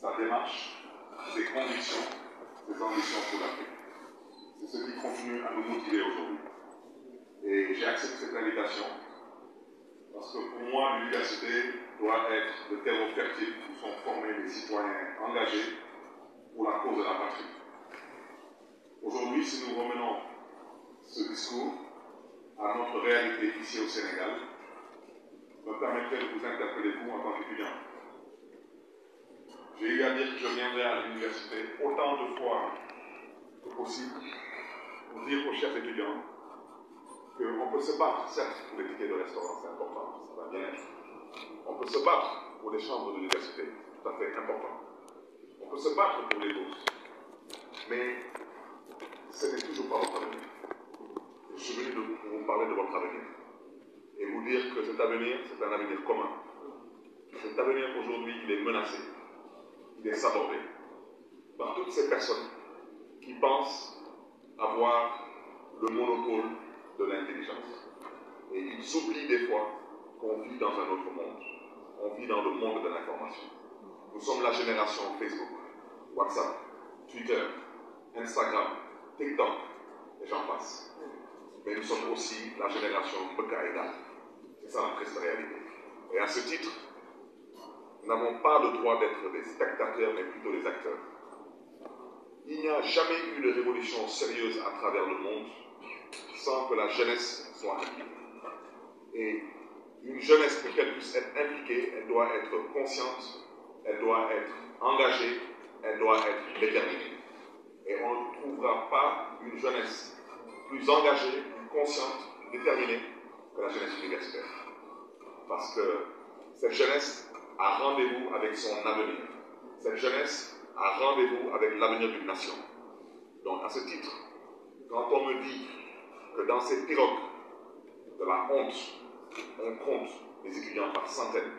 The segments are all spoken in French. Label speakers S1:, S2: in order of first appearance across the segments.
S1: sa démarche, ses convictions, ses ambitions pour l'Afrique. C'est ce qui continue à nous motiver aujourd'hui. Et j'ai accepté cette invitation parce que pour moi, l'université doit être le terreau fertile où sont formés les citoyens engagés pour la cause de la patrie. Aujourd'hui, si nous remenons ce discours à notre réalité ici au Sénégal, me permettrait de vous interpeller vous en tant qu'étudiant. J'ai eu à dire que je viendrai à l'université autant de fois que possible pour dire aux chers étudiants qu'on peut se battre, certes, pour les tickets de restaurant, c'est important, ça va bien être. On peut se battre pour les chambres de l'université, tout à fait important. On peut se battre pour les bourses, mais ce n'est toujours pas votre avenir. Je suis venu pour vous parler de votre avenir et vous dire que cet avenir, c'est un avenir commun. Cet avenir, aujourd'hui, il est menacé, il est sabordé par toutes ces personnes qui pensent avoir le monopole de l'intelligence. Et ils oublient des fois qu'on vit dans un autre monde. On vit dans le monde de l'information. Nous sommes la génération Facebook, WhatsApp, Twitter, Instagram, TikTok, et j'en passe. Mais nous sommes aussi la génération Bekaïda. C'est ça la triste réalité. Et à ce titre, nous n'avons pas le droit d'être des spectateurs, mais plutôt des acteurs. Il n'y a jamais eu de révolution sérieuse à travers le monde sans que la jeunesse soit impliquée. Et une jeunesse, pour qu'elle puisse être impliquée, elle doit être consciente, elle doit être engagée, elle doit être déterminée. Et on ne trouvera pas une jeunesse plus engagée, plus consciente, plus déterminée que la jeunesse universitaire. Parce que cette jeunesse a rendez-vous avec son avenir. Cette jeunesse a rendez-vous avec l'avenir d'une nation. Donc à ce titre, quand on me dit que dans ces pirogues de la honte, on compte les étudiants par centaines,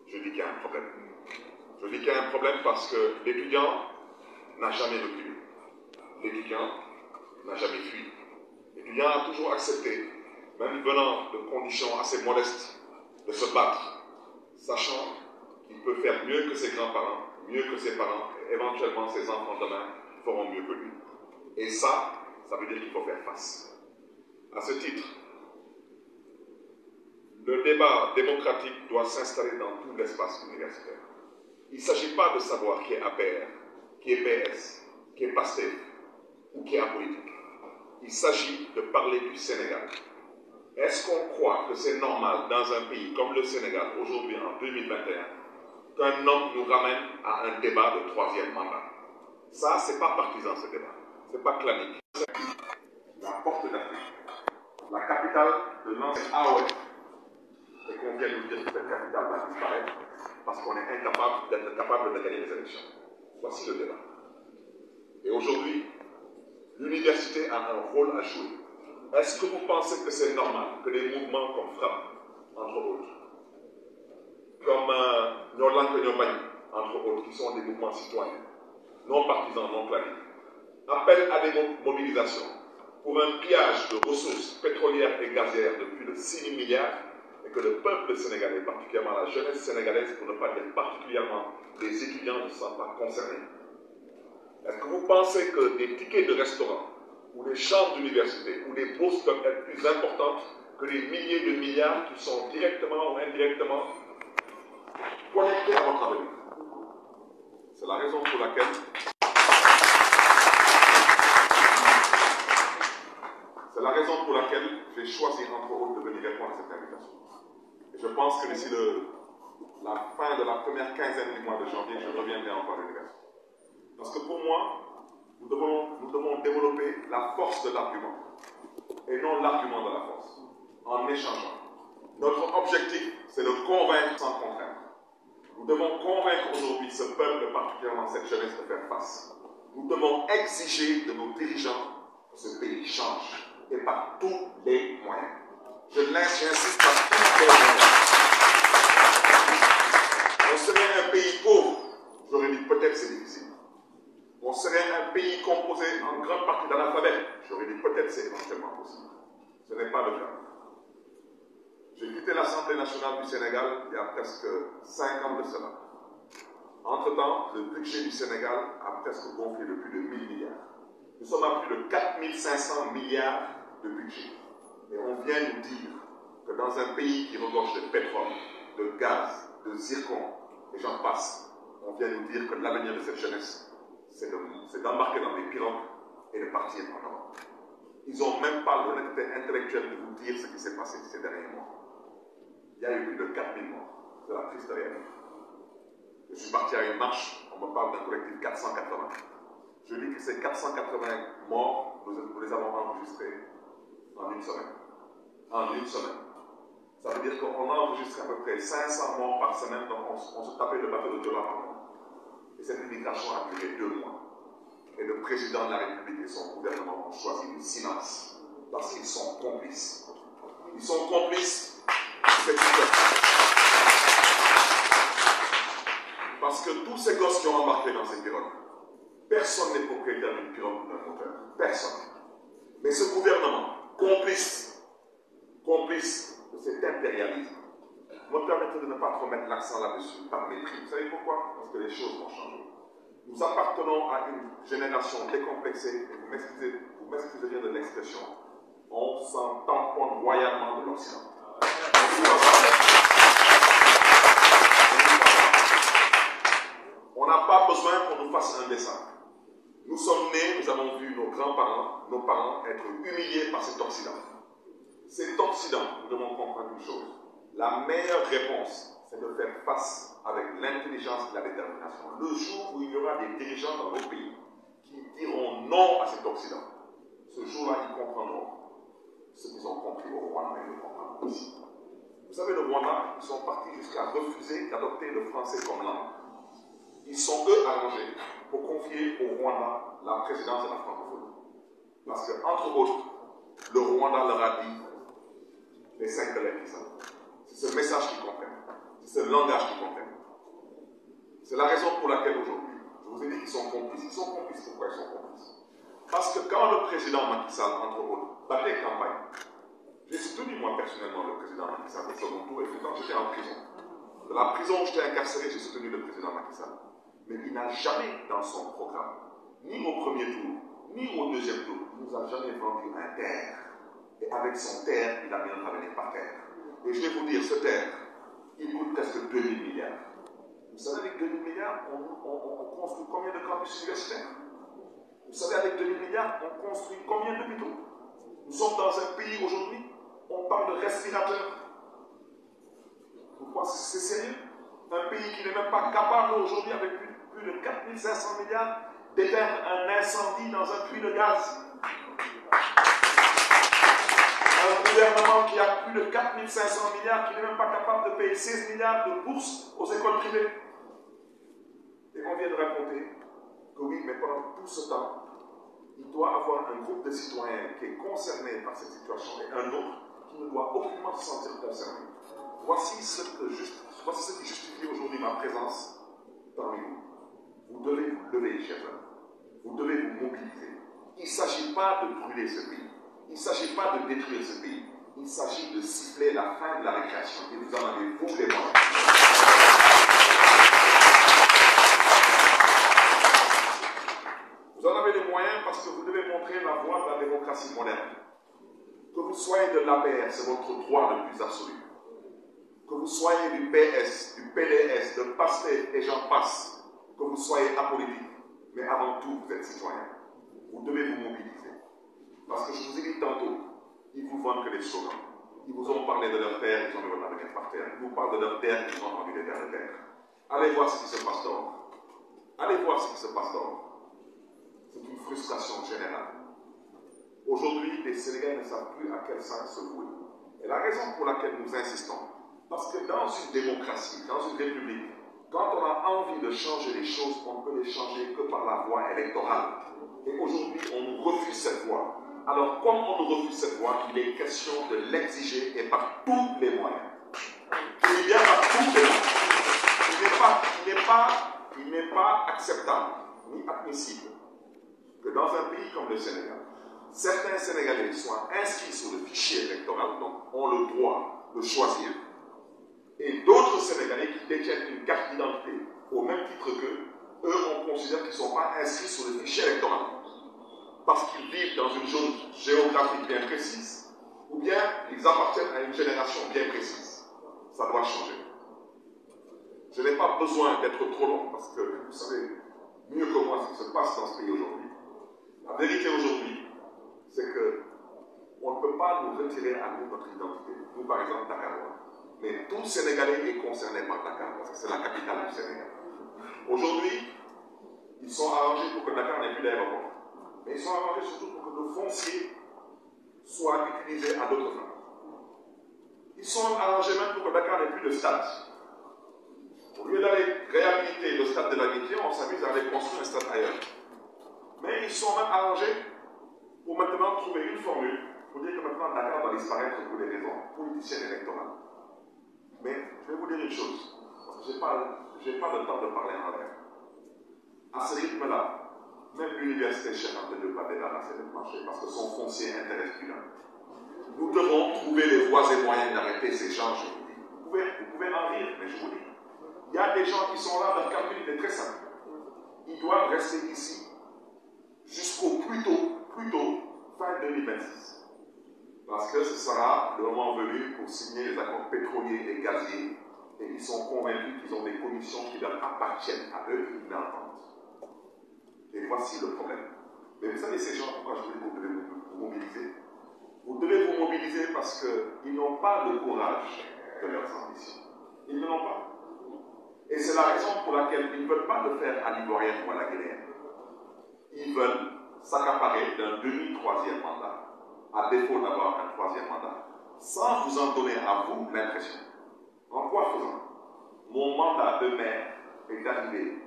S1: je dis qu'il y a un problème. Je dis qu'il y a un problème parce que l'étudiant n'a jamais reculé. L'étudiant n'a jamais fui. L'étudiant a toujours accepté, même venant de conditions assez modestes, de se battre, sachant qu'il peut faire mieux que ses grands-parents, mieux que ses parents, et éventuellement ses enfants demain feront mieux que lui. Et ça veut dire qu'il faut faire face. À ce titre, le débat démocratique doit s'installer dans tout l'espace universitaire. Il ne s'agit pas de savoir qui est APR, qui est PS, qui est PASTEF ou qui est apolitique. Il s'agit de parler du Sénégal. Est-ce qu'on croit que c'est normal dans un pays comme le Sénégal, aujourd'hui en 2021, qu'un homme nous ramène à un débat de troisième mandat? Ça, c'est pas partisan ce débat, c'est pas clanique. La porte d'Afrique, la capitale de l'ancien AOF, et qu'on vient nous dire que cette capitale va disparaître parce qu'on est incapable d'être capable de gagner les élections. Voici le débat. Et aujourd'hui, l'université a un rôle à jouer. Est-ce que vous pensez que c'est normal que des mouvements comme FRAPP, entre autres, comme Nyorlan Kenyobani, entre autres, qui sont des mouvements citoyens, non partisans, non claniques, appellent à des mobilisations pour un pillage de ressources pétrolières et gazières de plus de 6 000 milliards et que le peuple sénégalais, particulièrement la jeunesse sénégalaise, pour ne pas dire particulièrement les étudiants, ne sont pas concernés? Est-ce que vous pensez que des tickets de restaurant ou des chambres d'université ou des bourses peuvent être plus importantes que les milliers de milliards qui sont directement ou indirectement connectés à votre avenir? C'est la raison pour laquelle j'ai choisi entre autres de venir répondre à cette invitation. Et je pense que d'ici la fin de la première quinzaine du mois de janvier, je reviendrai encore à l'université. Parce que pour moi, nous devons développer la force de l'argument et non l'argument de la force, en échangeant. Notre objectif, c'est de convaincre sans contraindre. Nous devons convaincre aujourd'hui ce peuple, particulièrement cette jeunesse, de faire face. Nous devons exiger de nos dirigeants que ce pays change, et par tous les moyens. J'insiste par tous les moyens. On serait un pays pauvre, j'aurais dit peut-être c'est difficile. On serait un pays composé en grande partie d'analphabètes, j'aurais dit peut-être c'est éventuellement possible. Ce n'est pas le cas. J'ai quitté l'Assemblée nationale du Sénégal il y a presque 5 ans de cela. Entre-temps, le budget du Sénégal a presque gonflé de plus de 1000 milliards. Nous sommes à plus de 4500 milliards de budget. Et on vient nous dire que dans un pays qui regorge de pétrole, de gaz, de zircon, et j'en passe, on vient nous dire que l'avenir de cette jeunesse, c'est d'embarquer dans des pirogues et de partir en Europe. Ils n'ont même pas l'honnêteté intellectuelle de vous dire ce qui s'est passé ces derniers mois. Il y a eu plus de 4000 morts. C'est la triste réalité. Je suis parti à une marche, on me parle d'un collectif 480. Je dis que ces 480 morts, nous les avons enregistrés en une semaine. En une semaine. Ça veut dire qu'on a enregistré à peu près 500 morts par semaine, donc on se tapait le bateau de Joma par mois. Et cette immigration a duré 2 mois. Et le président de la République et son gouvernement ont choisi le silence, parce qu'ils sont complices. Ils sont complices de cette situation. Parce que tous ces gosses qui ont embarqué dans ces pirogues, personne n'est propriétaire d'une pirogue ou d'un moteur. Personne. Mais ce gouvernement, complice de cet impérialisme, me permettrait de ne pas trop mettre l'accent là-dessus par mépris. Vous savez pourquoi? Parce que les choses vont changer. Nous appartenons à une génération décomplexée, et vous m'excuserez de l'expression, on s'en tamponne royalement de l'Occident. On n'a pas besoin qu'on nous fasse un dessin. Nous sommes nés, nous avons vu nos grands-parents, nos parents être humiliés par cet Occident. Cet Occident, nous devons comprendre une chose. La meilleure réponse, c'est de faire face avec l'intelligence et la détermination. Le jour où il y aura des dirigeants dans nos pays qui diront non à cet Occident, ce jour-là, ils comprendront ce qu'ils ont compris au Rwanda et le comprendront aussi. Vous savez, le Rwanda, ils sont partis jusqu'à refuser d'adopter le français comme langue. Ils sont, eux, arrangés pour confier au Rwanda la présidence de la francophonie. Parce que, entre autres, le Rwanda leur a dit les 5 lettres qui sont. C'est ce message qu'ils comprennent. C'est ce langage qu'ils comprennent. C'est la raison pour laquelle aujourd'hui, je vous ai dit qu'ils sont complices. Ils sont complices. Pourquoi ils sont complices? Parce que quand le président Macky Sall, entre autres, battait campagne, j'ai soutenu moi personnellement le président Macky Sall au second tour, et quand j'étais en prison. De la prison où j'étais incarcéré, j'ai soutenu le président Macky Sall. Mais il n'a jamais dans son programme, ni au premier tour, ni au deuxième tour, il ne nous a jamais vendu un terre. Et avec son terre, il a bien ramené par terre. Et je vais vous dire, ce terre, il coûte presque 2000 milliards. Vous savez, avec 2000 milliards, on construit combien de campus universitaires? Vous savez, avec 2000 milliards, on construit combien d'hôpitaux? Nous sommes dans un pays aujourd'hui, on parle de respirateurs. Vous pensez que c'est sérieux? Un pays qui n'est même pas capable aujourd'hui, avec plus de 4500 milliards, d'éteindre un incendie dans un puits de gaz. Un gouvernement qui a plus de 4500 milliards, qui n'est même pas capable de payer 16 milliards de bourses aux écoles privées. Et on vient de raconter que oui, mais pendant tout ce temps, il doit avoir un groupe de citoyens qui est concerné par cette situation et un autre qui ne doit aucunement se sentir concerné. Voici ce qui justifie aujourd'hui ma présence parmi vous. Vous devez vous lever, chers amis. Vous devez vous mobiliser. Il ne s'agit pas de brûler ce pays. Il ne s'agit pas de détruire ce pays. Il s'agit de siffler la fin de la récréation. Et vous en avez, vous, les moyens. Vous en avez les moyens parce que vous devez montrer la voie de la démocratie moderne. Que vous soyez de l'APR, c'est votre droit le plus absolu. Que vous soyez du PS, du PDS, de PASTEF et j'en passe. Que vous soyez apolitique. Mais avant tout, vous êtes citoyen. Vous devez vous mobiliser. Parce que je vous ai dit tantôt, ils vous vendent que des slogans. Ils vous ont parlé de leur terre, ils ont mis votre avenir par terre. Ils vous parlent de leur terre, ils ont vendu des terres de terre. Allez voir ce qui se passe dehors. Allez voir ce qui se passe dehors. C'est une frustration générale. Aujourd'hui, les Sénégalais ne savent plus à quel sens se vouer. Et la raison pour laquelle nous insistons, parce que dans une démocratie, dans une république, quand on a envie de changer les choses, on ne peut les changer que par la voie électorale. Et aujourd'hui, on nous refuse cette voie. Alors, comme on nous refuse cette voie, il est question de l'exiger et par tous les moyens. Je dis bien par tous les moyens. Il n'est pas acceptable ni admissible que dans un pays comme le Sénégal, certains Sénégalais soient inscrits sur le fichier électoral, donc ont le droit de choisir, et d'autres Sénégalais qui détiennent une carte d'identité au même titre qu'eux, on considère qu'ils ne sont pas inscrits sur le fichier électoral. Parce qu'ils vivent dans une zone géographique bien précise, ou bien ils appartiennent à une génération bien précise. Ça doit changer. Je n'ai pas besoin d'être trop long, parce que vous savez mieux que moi ce qui se passe dans ce pays aujourd'hui. La vérité aujourd'hui, c'est que on ne peut pas nous retirer à nous notre identité. Nous, par exemple, Dakarois. Mais tout Sénégalais est concerné par Dakar, parce que c'est la capitale du Sénégal. Aujourd'hui, ils sont arrangés pour que Dakar n'ait plus d'aéroport. Mais ils sont arrangés surtout pour que le foncier soit utilisé à d'autres fins. Ils sont arrangés même pour que Dakar n'ait plus de stade. Au lieu d'aller réhabiliter le stade de l'Amitié, on s'amuse à aller construire un stade ailleurs. Mais ils sont même arrangés pour maintenant trouver une formule pour dire que maintenant Dakar va disparaître pour des raisons politiciennes et électorales. Mais je vais vous dire une chose, parce que je n'ai pas le temps de parler en vrai. À ce rythme-là, même l'université Cheikh Anta Diop va débarrasser le marché parce que son foncier intéresse plus d'un. Nous devons trouver les voies et moyens d'arrêter ces gens, je vous dis. Vous pouvez en rire, mais je vous dis. Il y a des gens qui sont là, leur calcul est très simple. Ils doivent rester ici jusqu'au plus tôt, fin 2026. Parce que ce sera le moment venu pour signer les accords pétroliers et gaziers, et ils sont convaincus qu'ils ont des commissions qui leur appartiennent à eux qui l'entendent. Et voici le problème. Mais vous savez, ces gens, pourquoi je vous dis que vous devez vous mobiliser? Vous devez vous mobiliser parce qu'ils n'ont pas le courage de leurs ambitions. Ils ne l'ont pas. Et c'est la raison pour laquelle ils ne veulent pas le faire à l'Ivoirienne ou à la Guinéenne. Ils veulent s'accaparer d'un demi-troisième mandat, à défaut d'avoir un troisième mandat, sans vous en donner à vous l'impression. En quoi faisant? Mon mandat de maire est arrivé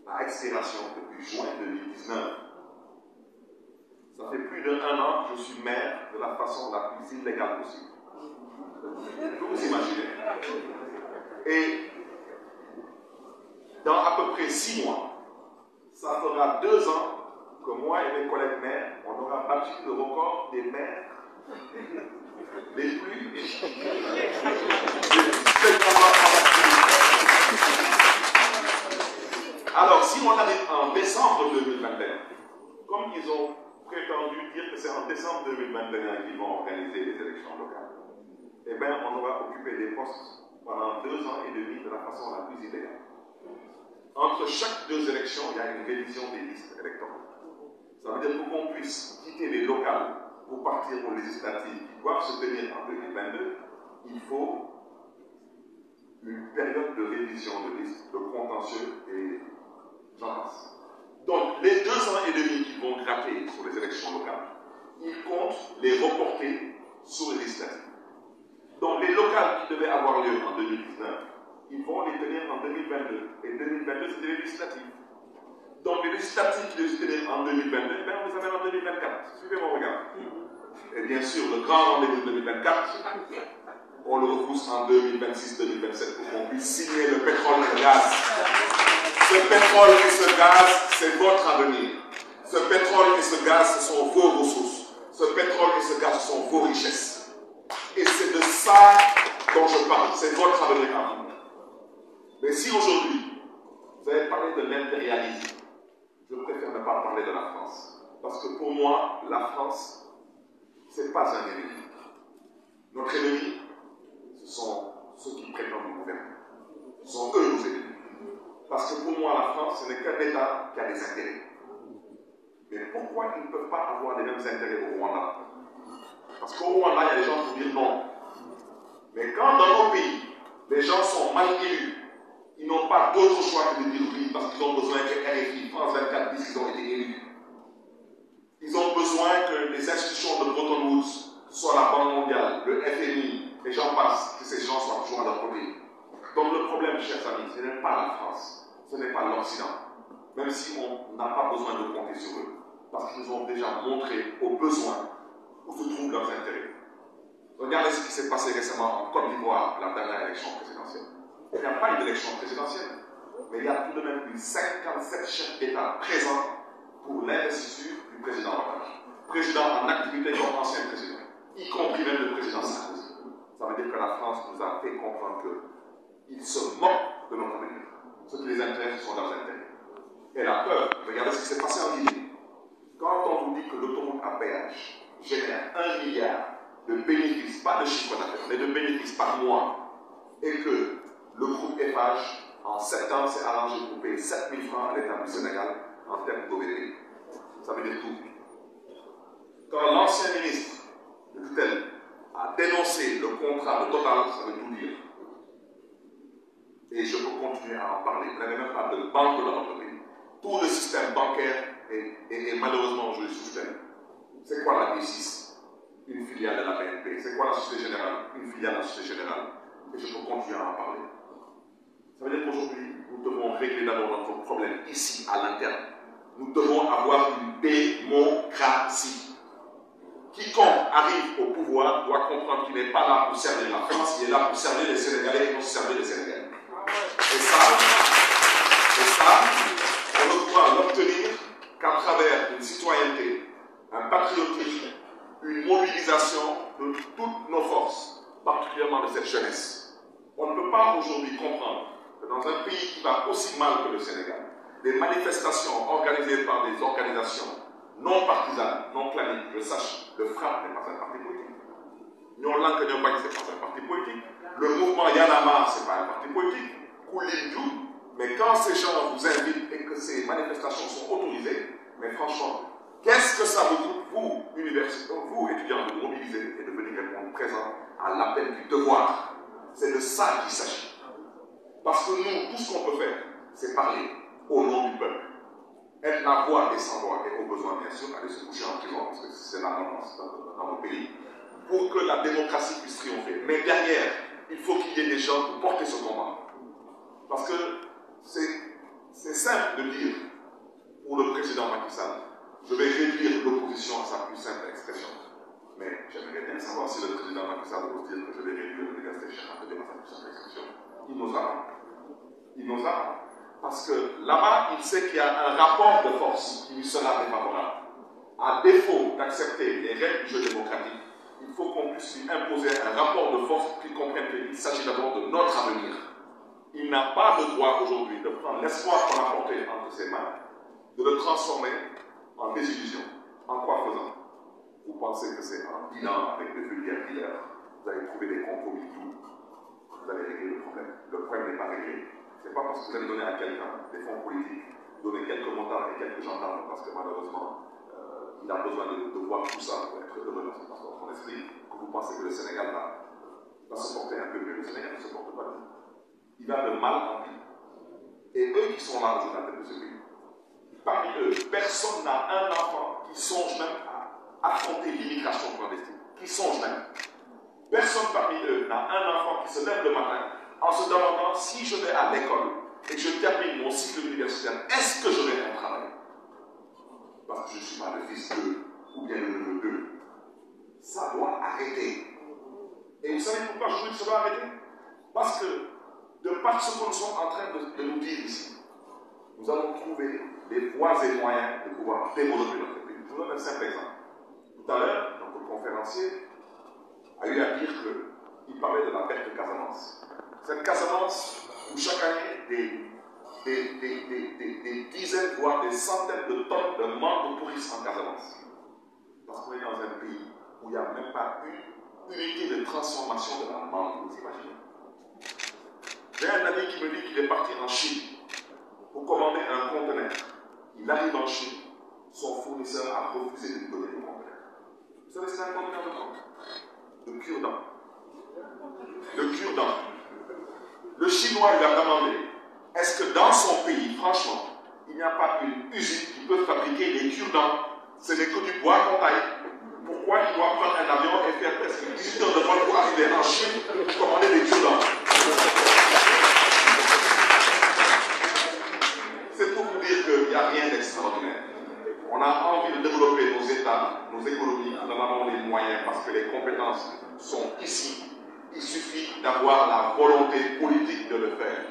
S1: à expiration depuis juin 2019. Ça fait plus d'1 an que je suis maire de la façon la plus illégale possible. Vous imaginez? Et dans à peu près 6 mois, ça fera 2 ans que moi et mes collègues maires, on aura battu le record des maires les plus Alors, si on arrive en décembre 2021, comme ils ont prétendu dire que c'est en décembre 2021 qu'ils vont organiser les élections locales, eh bien, on aura occupé des postes pendant 2 ans et demi de la façon la plus illégale. Entre chaque 2 élections, il y a une révision des listes électorales. Ça veut dire qu'on puisse quitter les locales pour partir aux législatives qui doivent se tenir en 2022, il faut une période de révision de liste, de contentieux et j'en passe. Donc, les 2 ans et demi qu'ils vont gratter sur les élections locales, ils comptent les reporter sur les législatives. Donc, les locales qui devaient avoir lieu en 2019, ils vont les tenir en 2022. Et 2022, c'était les législatives. Donc, les législatives qui devaient se tenir en 2022, ben, on les amène en 2024. Suivez mon regard. Et bien sûr, le grand rendez-vous de 2024, on le repousse en 2026-2027 pour qu'on puisse signer le pétrole et le gaz. Ce pétrole et ce gaz, c'est votre avenir. Ce pétrole et ce gaz, ce sont vos ressources. Ce pétrole et ce gaz, ce sont vos richesses. Et c'est de ça dont je parle. C'est votre avenir à vous. Mais si aujourd'hui, vous avez parlé de l'impérialisme, je préfère ne pas parler de la France. Parce que pour moi, la France, ce n'est pas un ennemi. Notre ennemi, ce sont ceux qui prétendent nous gouverner. Ce sont eux nos ennemis. Parce que pour moi, la France, ce n'est qu'un État qui a des intérêts. Mais pourquoi ils ne peuvent pas avoir les mêmes intérêts au Rwanda? Parce qu'au Rwanda, il y a des gens qui disent non. Mais quand dans nos pays, les gens sont mal élus, ils n'ont pas d'autre choix que de dire oui, parce qu'ils ont besoin que RFI, France 24 disent qu'ils ont été élus. Ils ont besoin que les institutions de Bretton Woods, soit la Banque mondiale, le FMI, et j'en passe, que ces gens soient toujours à leur côté. Donc le problème, chers amis, ce n'est pas la France, ce n'est pas l'Occident, même si on n'a pas besoin de compter sur eux, parce qu'ils nous ont déjà montré aux besoins où se trouvent leurs intérêts. Regardez ce qui s'est passé récemment en Côte d'Ivoire, la dernière élection présidentielle. Il n'y a pas eu d'élection présidentielle, mais il y a tout de même eu 57 chefs d'État présents pour l'investiture du président Ouattara. Président en activité comme ancien président, y compris même le président Sarkozy. Ça veut dire que la France nous a fait comprendre qu'il se moque de notre avenir. Ce qui les intéresse, ce sont leurs intérêts. Et la peur, regardez ce qui s'est passé en Guinée. Quand on vous dit que l'autoroute à péage génère 1 milliard de bénéfices, pas de chiffre d'affaires, mais de bénéfices par mois, et que le groupe Eiffage, en septembre, s'est arrangé pour payer 7 000 francs à l'État du Sénégal en termes d'OVP. Ça veut dire tout. Quand l'ancien ministre de tutelle a dénoncé le contrat de Total, ça veut tout dire. Et je peux continuer à en parler. Vous n'avez même pas de banque dans notre pays. Tout le système bancaire est malheureusement aujourd'hui sous tutelle. C'est quoi la D6? Une filiale de la BNP. C'est quoi la Société Générale? Une filiale de la Société Générale. Et je peux continuer à en parler. Ça veut dire qu'aujourd'hui, nous devons régler d'abord notre problème ici, à l'interne. Nous devons avoir une démocratie. Quiconque arrive au pouvoir doit comprendre qu'il n'est pas là pour servir la France, il est là pour servir les Sénégalais et pour servir les Sénégalais. Et ça, on ne pourra l'obtenir qu'à travers une citoyenneté, un patriotisme, une mobilisation de toutes nos forces, particulièrement de cette jeunesse. On ne peut pas aujourd'hui comprendre que dans un pays qui va aussi mal que le Sénégal, des manifestations organisées par des organisations non partisanes, non claniques, je sache, le FRAPP n'est pas un parti politique. Nyon Langue Nyobag, ce n'est pas un parti politique. Le mouvement Yanama, ce n'est pas un parti politique. Koulimdou, mais quand ces gens vous invitent et que ces manifestations sont autorisées, mais franchement, qu'est-ce que ça vous coûte, vous, vous, étudiants, de vous mobiliser et de venir répondre présent à l'appel du devoir? C'est de ça qu'il s'agit. Parce que nous, tout ce qu'on peut faire, c'est parler au nom du peuple. Être la voix des sans-voix et au besoin, bien sûr, aller se coucher en prison, parce que c'est la tendance dans nos pays, pour que la démocratie puisse triompher. Mais derrière, il faut qu'il y ait des gens pour porter ce combat. Parce que c'est simple de dire, pour le président Macky Sall, je vais réduire l'opposition à sa plus simple expression. Mais j'aimerais bien savoir si le président Macky Sall ose dire que je vais réduire l'université Cheikh Anta Diop à sa plus simple expression. Il n'osera pas. Il n'osera pas. Parce que là-bas, il sait qu'il y a un rapport de force qui lui sera défavorable. À défaut d'accepter les règles du jeu démocratique, il faut qu'on puisse lui imposer un rapport de force qui comprenne qu'il s'agit d'abord de notre avenir. Il n'a pas le droit aujourd'hui de prendre l'espoir qu'on a porté entre ses mains, de le transformer en désillusion. En quoi faisant? Vous pensez que c'est en dealant avec des vulgaires dealers, vous allez trouver des compromis doux, vous allez régler le problème. Le problème n'est pas réglé. Ce n'est pas parce que vous allez donner à quelqu'un des fonds politiques, donner quelques motards et quelques gendarmes, parce que malheureusement, il a besoin de voir tout ça pour être heureux dans son esprit, que vous pensez que le Sénégal va se porter un peu mieux. Le Sénégal ne se porte pas mieux. Il va de mal en pire. Et eux qui sont là aujourd'hui à la tête de ce pays, parmi eux, personne n'a un enfant qui songe même à affronter l'immigration clandestine. Qui songe même. Personne parmi eux n'a un enfant qui se lève le matin en se demandant si je vais à l'école et que je termine mon cycle universitaire, est-ce que j'aurai un travail? Parce que je ne suis pas le fils d'eux ou bien le neveu d'eux. Ça doit arrêter. Et vous savez pourquoi je dis que ça doit arrêter? Parce que, de par ce que nous sommes en train de nous dire ici, nous allons trouver des voies et moyens de pouvoir développer notre pays. Je vous donne un simple exemple. Tout à l'heure, notre conférencier a eu à dire qu'il parlait de la perte de Casamance. Cette Casamance où chaque année des dizaines, voire des centaines de tonnes de mangue pourrissent en Casamance. Parce qu'on est dans un pays où il n'y a même pas une unité de transformation de la mangue, vous imaginez. J'ai un ami qui me dit qu'il est parti en Chine pour commander un conteneur. Il arrive en Chine, son fournisseur a refusé de lui donner le conteneur. Vous savez c'est un conteneur de quoi? De cure-dent. De cure-dent. Le Chinois lui a demandé, est-ce que dans son pays, franchement, il n'y a pas une usine qui peut fabriquer des cure-dents? Ce n'est que du bois qu'on taille. Pourquoi il doit prendre un avion et faire presque 18 heures de vol pour arriver en Chine pour commander des cure-dents? C'est pour vous dire qu'il n'y a rien d'extraordinaire. On a envie de développer nos États, nos économies, nous en avons les moyens parce que les compétences sont ici. Il suffit d'avoir la volonté politique de le faire.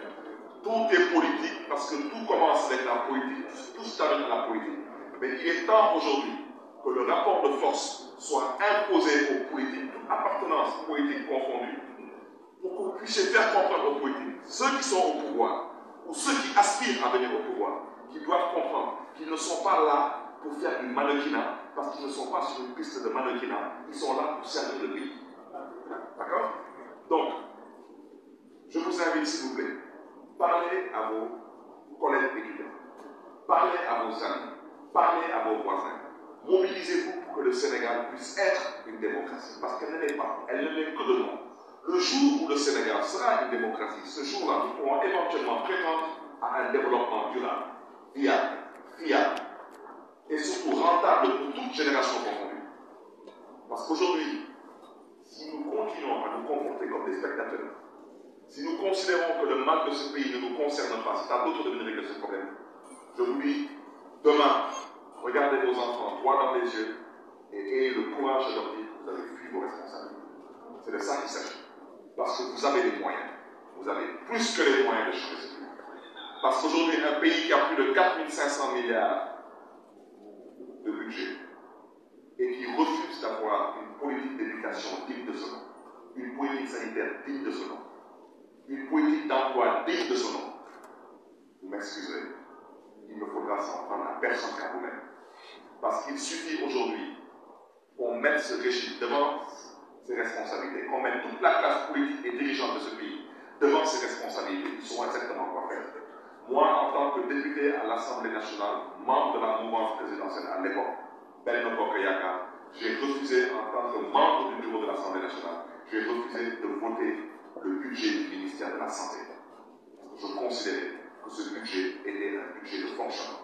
S1: Tout est politique parce que tout commence avec la politique, tout se termine à la politique. Mais il est temps aujourd'hui que le rapport de force soit imposé aux politiques, toute appartenance politique confondue, pour que vous puissiez faire comprendre aux politiques, ceux qui sont au pouvoir, ou ceux qui aspirent à venir au pouvoir, qui doivent comprendre qu'ils ne sont pas là pour faire du mannequinat, parce qu'ils ne sont pas sur une piste de mannequinat, ils sont là pour servir le pays. D'accord? Donc, je vous invite, s'il vous plaît, parlez à vos collègues étudiants, parlez à vos amis, parlez à vos voisins. Mobilisez-vous pour que le Sénégal puisse être une démocratie, parce qu'elle ne l'est pas, elle ne l'est que de nom. Le jour où le Sénégal sera une démocratie, ce jour-là, nous pourrons éventuellement prétendre à un développement durable, viable, fiable, et surtout rentable pour toute génération confondue. Parce qu'aujourd'hui, si nous continuons à nous comporter comme des spectateurs, si nous considérons que le mal de ce pays ne nous concerne pas, c'est à d'autres de venir régler ce problème, je vous dis, demain, regardez vos enfants droit dans les yeux et ayez le courage de leur dire que vous avez fui vos responsabilités. C'est de ça qu'il s'agit. Parce que vous avez les moyens. Vous avez plus que les moyens de changer ce pays. Parce qu'aujourd'hui, un pays qui a plus de 4500 milliards de budget et qui refuse d'avoir une politique d'éducation digne de ce nom, une politique sanitaire digne de ce nom, une politique d'emploi digne de ce nom, vous m'excuserez, il me faudra s'en prendre à personne qu'à vous-même. Parce qu'il suffit aujourd'hui qu'on mette ce régime devant ses responsabilités, qu'on mette toute la classe politique et dirigeante de ce pays devant ses responsabilités. Ils sauront exactement quoi faire. Moi, en tant que député à l'Assemblée nationale, membre de la mouvance présidentielle à l'époque, Benno Bokk Yakaar, j'ai refusé, en tant que membre du bureau de l'Assemblée nationale, j'ai refusé de voter le budget du ministère de la Santé. Parce que je considérais que ce budget était un budget de fonctionnement.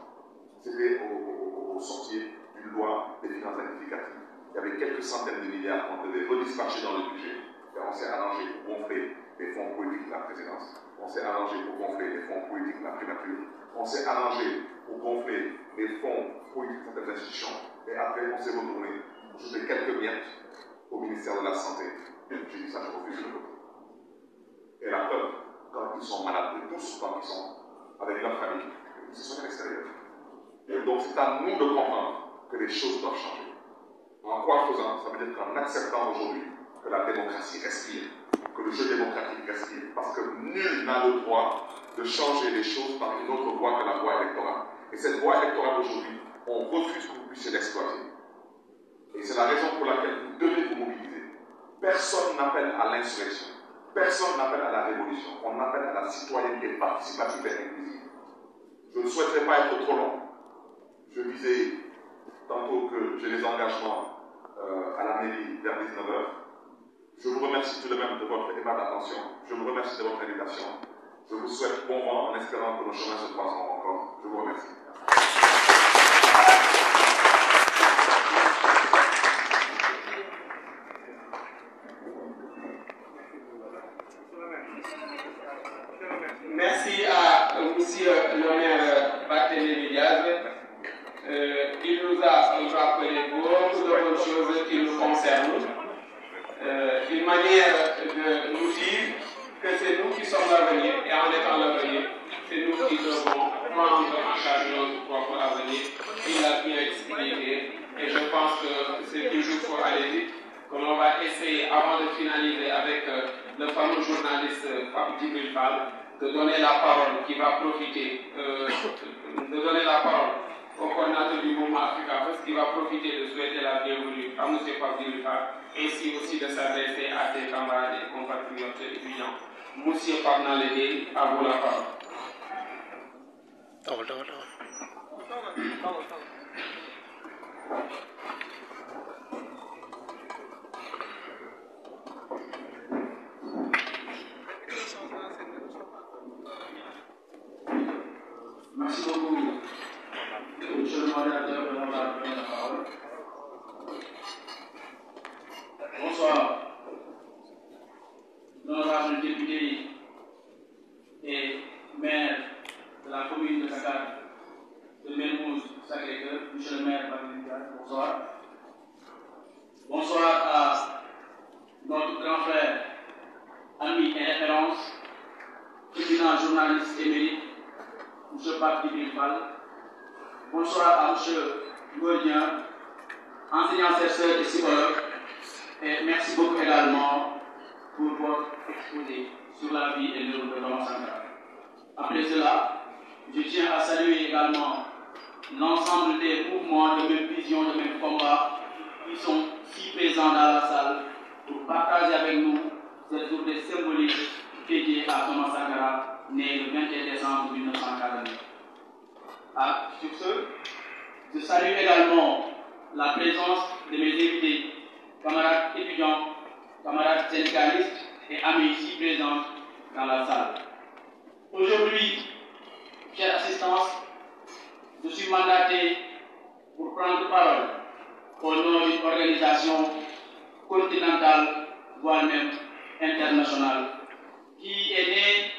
S1: C'était au sortir d'une loi des finances rectificatives. Il y avait quelques centaines de milliards qu'on devait redispatcher dans le budget. Et on s'est arrangé pour gonfler les fonds politiques de la présidence. On s'est arrangé pour gonfler les fonds politiques de la primature. On s'est arrangé pour gonfler les fonds politiques de certaines institutions. Et après, on s'est retourné pour jeter quelques miettes au ministère de la Santé. J'ai dit ça, je refuse de voter. Et la preuve, quand ils sont malades de tous, quand ils sont avec leur famille, ils se sont à l'extérieur. Et donc, c'est à nous de comprendre que les choses doivent changer. En quoi faisant? Ça veut dire qu'en acceptant aujourd'hui que la démocratie respire, que le jeu démocratique respire, parce que nul n'a le droit de changer les choses par une autre voie que la voie électorale. Et cette voie électorale aujourd'hui, on refuse que vous puissiez l'exploiter. Et c'est la raison pour laquelle vous devez vous mobiliser. Personne n'appelle à l'insurrection. Personne n'appelle à la révolution. On appelle à la citoyenneté participative et inclusive. Je ne souhaiterais pas être trop long. Je disais tantôt que j'ai des engagements à la mairie vers 19h. Je vous remercie tout de même de votre aimable attention. Je vous remercie de votre invitation. Je vous souhaite bon vent en espérant que nos chemins se croiseront encore. Je vous remercie.
S2: Merci à monsieur le maire Barthélémy Diaz. Il nous a rappelé beaucoup de bonnes choses qui nous concernent. Une manière de nous dire que c'est nous qui sommes l'avenir et en étant l'avenir, c'est nous qui devons prendre en charge notre propre avenir. Il l'a bien expliqué et je pense que c'est toujours pour aller vite que l'on va essayer, avant de finaliser avec le fameux journaliste Pape Djibril Fall, de donner la parole qui va profiter, de donner la parole au coordinateur du mouvement Africa First qui va profiter de souhaiter la bienvenue à M. Pape Djibril Fall, ainsi aussi de s'adresser à ses camarades et compatriotes étudiants. M. Pape Nalégué, à vous la parole.
S3: Merci beaucoup, monsieur le modérateur, de m'avoir donné la parole. Bonsoir, honorable député et maire de la commune de Dakar, de Mermoz Sacré-Cœur, monsieur le maire Barthélémy Diaz, bonsoir. Bonsoir à notre grand frère, ami et référence, éminent journaliste émérite, M. Pape Djibril Fall. Bonsoir à M. Gourdien, enseignant-chercheur et psychologue. Et merci beaucoup également pour votre exposé sur la vie et l'œuvre de Thomas Sankara. Après cela, je tiens à saluer également l'ensemble des mouvements de même vision, de même combat qui sont si présents dans la salle pour partager avec nous cette journée symbolique dédiée à Thomas Sankara, né le 21 décembre 1949. Sur ce, je salue également la présence de mes invités, camarades étudiants, camarades syndicalistes et amis ici présents dans la salle. Aujourd'hui, chère assistance, je suis mandaté pour prendre parole au nom d'une organisation continentale, voire même internationale, qui est née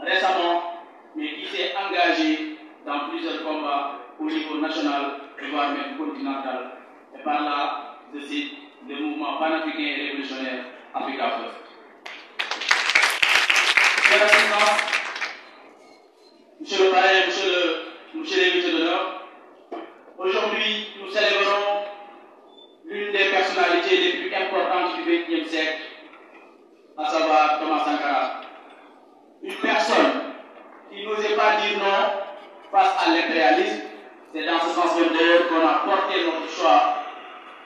S3: récemment, mais qui s'est engagée dans plusieurs combats au niveau national, voire même continental. Et par là, je cite le mouvement panafricain et révolutionnaire Africa First. Chère assistance, monsieur le parrain, monsieur l'invité d'honneur, aujourd'hui, nous célébrons l'une des personnalités les plus importantes du XXe siècle, à savoir Thomas Sankara. Une personne qui n'osait pas dire non face à l'impérialisme. C'est dans ce sens d'ailleurs qu'on a porté notre choix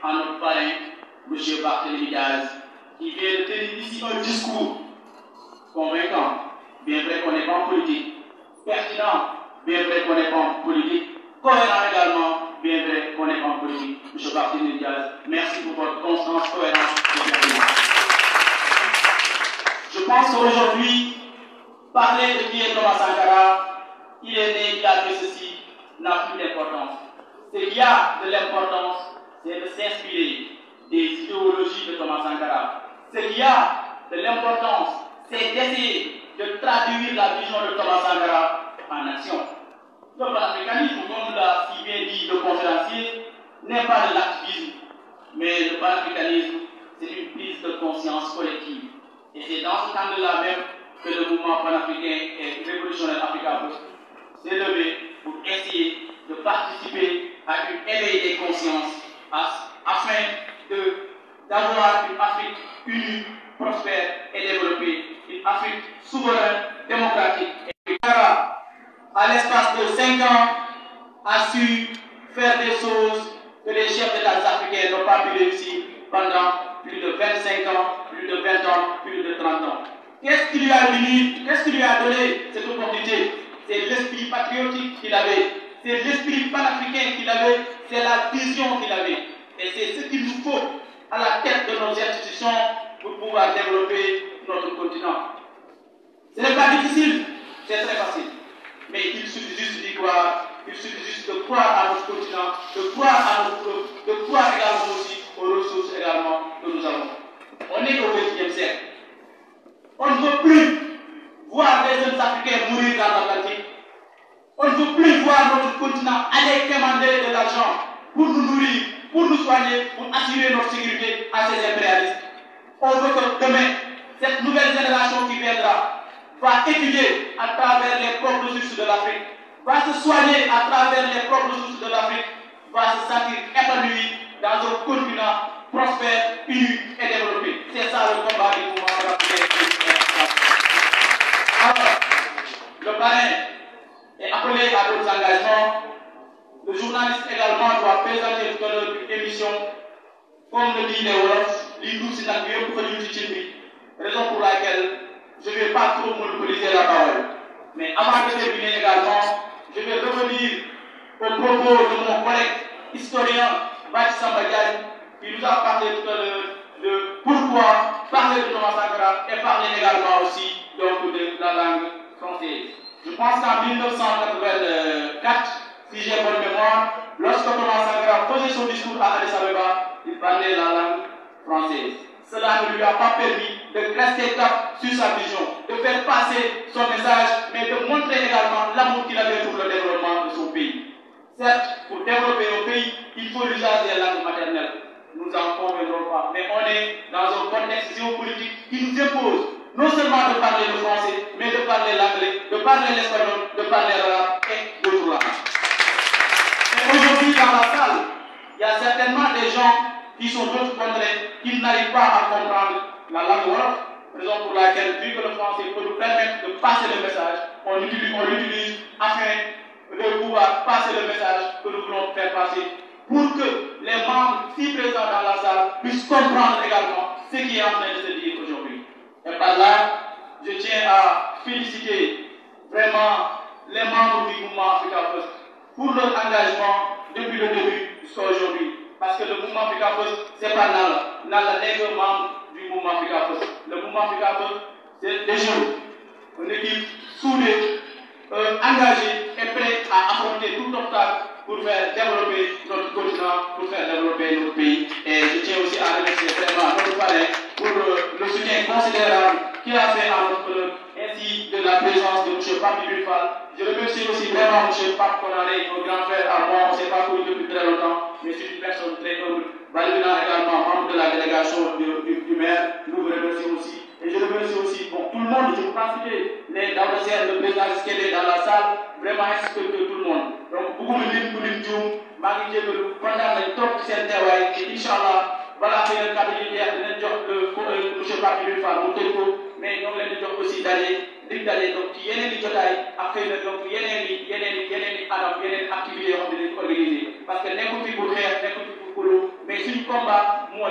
S3: à notre parrain, M. Barthélémy Diaz, qui vient de tenir ici un discours convaincant, bien vrai qu'on n'est pas en politique, pertinent, bien vrai qu'on n'est pas en politique, cohérent également, bien vrai qu'on n'est pas en politique. M. Barthélémy Diaz, merci pour votre constance, cohérence et pertinence. Je pense qu'aujourd'hui, parler de qui est Thomas Sankara, il est né, il a fait ceci, n'a plus d'importance. Ce qui a de l'importance, c'est de s'inspirer des idéologies de Thomas Sankara. Ce qui a de l'importance, c'est d'essayer de traduire la vision de Thomas Sankara en action. Le panafricanisme, comme l'a si bien dit le conférencier, n'est pas de l'activisme, mais le panafricanisme, c'est une prise de conscience collective. Et c'est dans ce cadre-là même que le mouvement panafricain et révolutionnaire Africa First s'est levé pour essayer de participer à une éveil des consciences afin d'avoir une Afrique unie, prospère et développée, une Afrique souveraine, démocratique. Et à l'espace de 5 ans, a su faire des choses que les chefs d'État africains n'ont pas pu réussir pendant plus de 25 ans, plus de 20 ans, plus de 30 ans. Qu'est-ce qui lui a donné, cette opportunité? C'est l'esprit patriotique qu'il avait, c'est l'esprit panafricain qu'il avait, c'est la vision qu'il avait. Et c'est ce qu'il nous faut à la tête de nos institutions pour pouvoir développer notre continent. Ce n'est pas difficile, c'est très facile. Mais il suffit juste d'y croire, il suffit juste de croire à notre continent, de croire à notre peuple, de croire également aussi aux ressources également que nous avons. On est au XXe siècle. On ne veut plus voir les jeunes Africains mourir dans l'Atlantique. On ne veut plus voir notre continent aller commander de l'argent pour nous nourrir, pour nous soigner, pour assurer notre sécurité à ces impérialistes. On veut que demain, cette nouvelle génération qui viendra va étudier à travers les propres ressources de l'Afrique, va se soigner à travers les propres ressources de l'Afrique, va se sentir épanoui dans un continent prospère, uni et développé. C'est ça le combat du mouvement africain. Alors, le parrain est appelé à d'autres engagements. Le journaliste également doit présenter tout à l'heure une émission, comme le dit les Wolofs, l'Indou Sinakbiyo pour le Tchimbi, raison pour laquelle je ne vais pas trop monopoliser la parole. Mais avant de terminer également, je vais revenir au propos de mon collègue historien Bach Sambadian, qui nous a parlé tout à l'heure de pourquoi parler de Thomas Sankara et parler également aussi donc, de la langue française. Je pense qu'en 1984, si j'ai bonne mémoire, lorsque Thomas Sankara faisait son discours à Addis Abeba, il parlait la langue française. Cela ne lui a pas permis de rester cap sur sa vision, de faire passer son message, mais de montrer également l'amour qu'il avait pour le développement de son pays. Certes, pour développer un pays, il faut l'usage des langues maternelles. Nous n'en conviendrons pas. Mais on est dans un contexte géopolitique qui nous impose non seulement de parler le français, mais de parler l'anglais, de parler l'espagnol, de parler l'arabe et d'autres langues. Et aujourd'hui, dans la salle, il y a certainement des gens qui sont d'autres contrées, qui n'arrivent pas à comprendre la langue wolof, raison pour laquelle, vu que le français peut nous permettre de passer le message, on l'utilise afin de pouvoir passer le message que nous voulons faire passer pour que les membres si présents dans la salle puissent comprendre également ce qui est en train de se dire aujourd'hui. Et par là, je tiens à féliciter vraiment les membres du mouvement Africa First pour leur engagement depuis le début jusqu'à aujourd'hui. Parce que le mouvement Africa First, c'est pas Nala n'est que membre du mouvement Africa First. Le mouvement Africa First, c'est des jeunes, une équipe soudée, engagée et prête à affronter tout obstacle pour faire développer notre continent, pour faire développer notre pays. Et je tiens aussi à remercier vraiment notre parrain pour le soutien considérable qu'il a fait à notre honneur, ainsi de la présence de M. Pape Bifal. Je remercie aussi vraiment M. Pape Konaré, mon grand frère à moi, on ne s'est pas connu depuis très longtemps, mais c'est une personne très humble. Validant également membre de la délégation du maire, nous vous remercions aussi. Et je remercie aussi tout le monde, je ne peux pas citer les Daoudassiens, le président qui est dans la salle, vraiment ainsi que tout le monde. Donc, beaucoup de lim pour lim Dioum, Magui Djebelou, pendant les top Sentewaï, et Inch'Allah, voilà, c'est le cadre de M. Pape Bifal, mon tempo, mais nous avons aussi d'aller, donc, il y a des jotaay, après, donc, il y a des activités organisées. Parce que n'importe pour faire, n'importe pour mais c'est un combat, moi,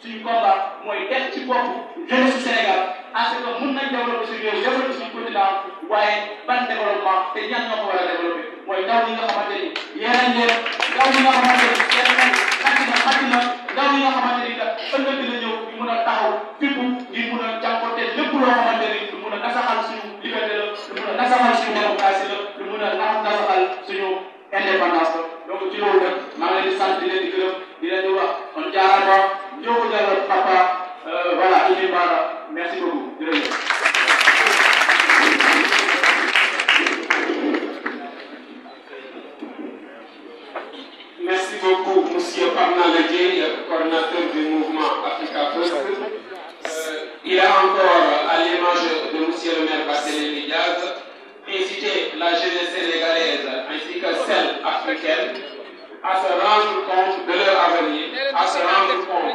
S3: c'est un combat, moi, est ci bopp jeunesse Sénégal à ce que mun nañ développer suñu réew développer suñu continent waaye ban développement te ñan ñoo ko war a développer mooy ndaw ñi nga xamante ni yeneen leen ndaw ñi nga xamante ni yeneen xàcc na ndaw ñi nga xamante ni kat ëllëg dina ñëw ñu mun a taxaw fippu ngir mun a jànkoonte lépp loo xamante ni lu mun a nasaxal suñu liberté la lu mun a nasaxal suñu démocratie la lu mun a nasaxal suñu indépendance la donc ci loolu nag maa ngi leen di sant di leen di gërëm di leen di wax on jaarama Ndiogou Diallo papa voilà Ibi Bara merci beaucoup jërëjëf.
S2: Merci beaucoup monsieur Pamna Dieye, coordinateur du mouvement Africa First. Il a encore, à l'image de monsieur le maire Barthélémy Diaz, incité la jeunesse sénégalaise ainsi que celle africaine à se rendre compte de leur avenir, à se rendre compte